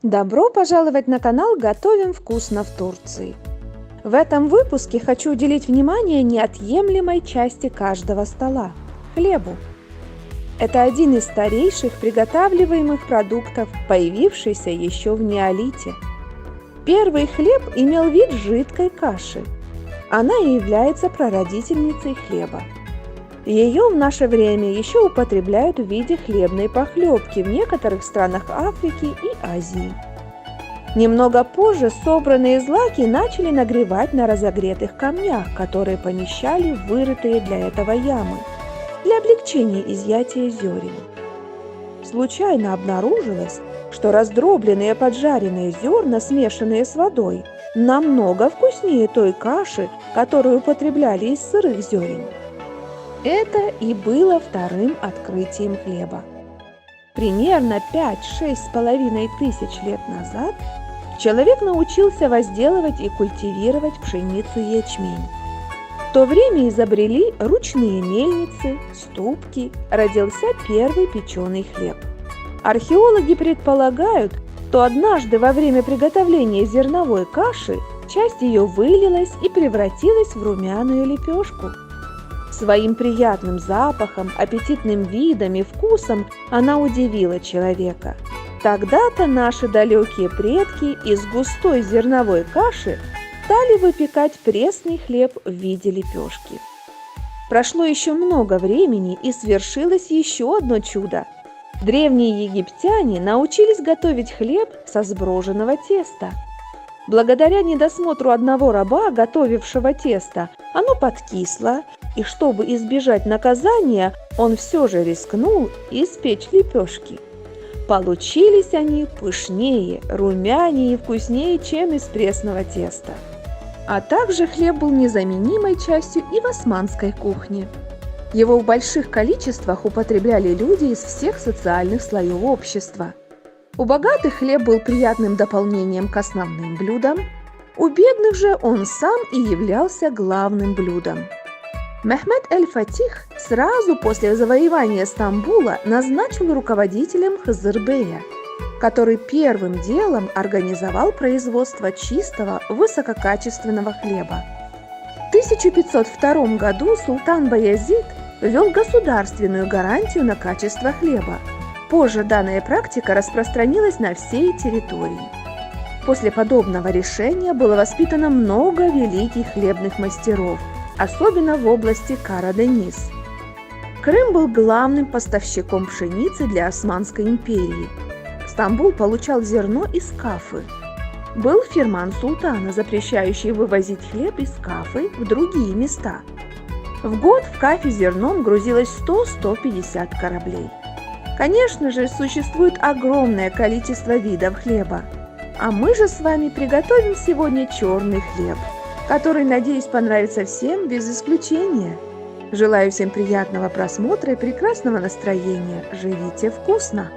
Добро пожаловать на канал «Готовим вкусно в Турции». В этом выпуске хочу уделить внимание неотъемлемой части каждого стола – хлебу. Это один из старейших приготавливаемых продуктов, появившийся еще в неолите. Первый хлеб имел вид жидкой каши. Она и является прародительницей хлеба. Ее в наше время еще употребляют в виде хлебной похлебки в некоторых странах Африки и Азии. Немного позже собранные злаки начали нагревать на разогретых камнях, которые помещали в вырытые для этого ямы, для облегчения изъятия зерен. Случайно обнаружилось, что раздробленные поджаренные зерна, смешанные с водой, намного вкуснее той каши, которую употребляли из сырых зерен. Это и было вторым открытием хлеба. Примерно 5–6,5 тысяч лет назад человек научился возделывать и культивировать пшеницу и ячмень. В то время изобрели ручные мельницы, ступки, родился первый печеный хлеб. Археологи предполагают, что однажды во время приготовления зерновой каши часть ее вылилась и превратилась в румяную лепешку. Своим приятным запахом, аппетитным видом и вкусом она удивила человека. Тогда-то наши далекие предки из густой зерновой каши стали выпекать пресный хлеб в виде лепешки. Прошло еще много времени, и свершилось еще одно чудо. Древние египтяне научились готовить хлеб со сброженного теста. Благодаря недосмотру одного раба, готовившего тесто, оно подкисло, и чтобы избежать наказания, он все же рискнул испечь лепешки. Получились они пышнее, румянее и вкуснее, чем из пресного теста. А также хлеб был незаменимой частью и в османской кухне. Его в больших количествах употребляли люди из всех социальных слоев общества. У богатых хлеб был приятным дополнением к основным блюдам, у бедных же он сам и являлся главным блюдом. Мехмед эль-Фатих сразу после завоевания Стамбула назначил руководителем Хызырбея, который первым делом организовал производство чистого высококачественного хлеба. В 1502 году султан Баязид ввел государственную гарантию на качество хлеба. Позже данная практика распространилась на всей территории. После подобного решения было воспитано много великих хлебных мастеров, особенно в области Кара-Дениз. Крым был главным поставщиком пшеницы для Османской империи. Стамбул получал зерно из Кафы. Был фирман султана, запрещающий вывозить хлеб из Кафы в другие места. В год в Кафе зерном грузилось 100–150 кораблей. Конечно же, существует огромное количество видов хлеба. А мы же с вами приготовим сегодня черный хлеб, который, надеюсь, понравится всем без исключения. Желаю всем приятного просмотра и прекрасного настроения. Живите вкусно!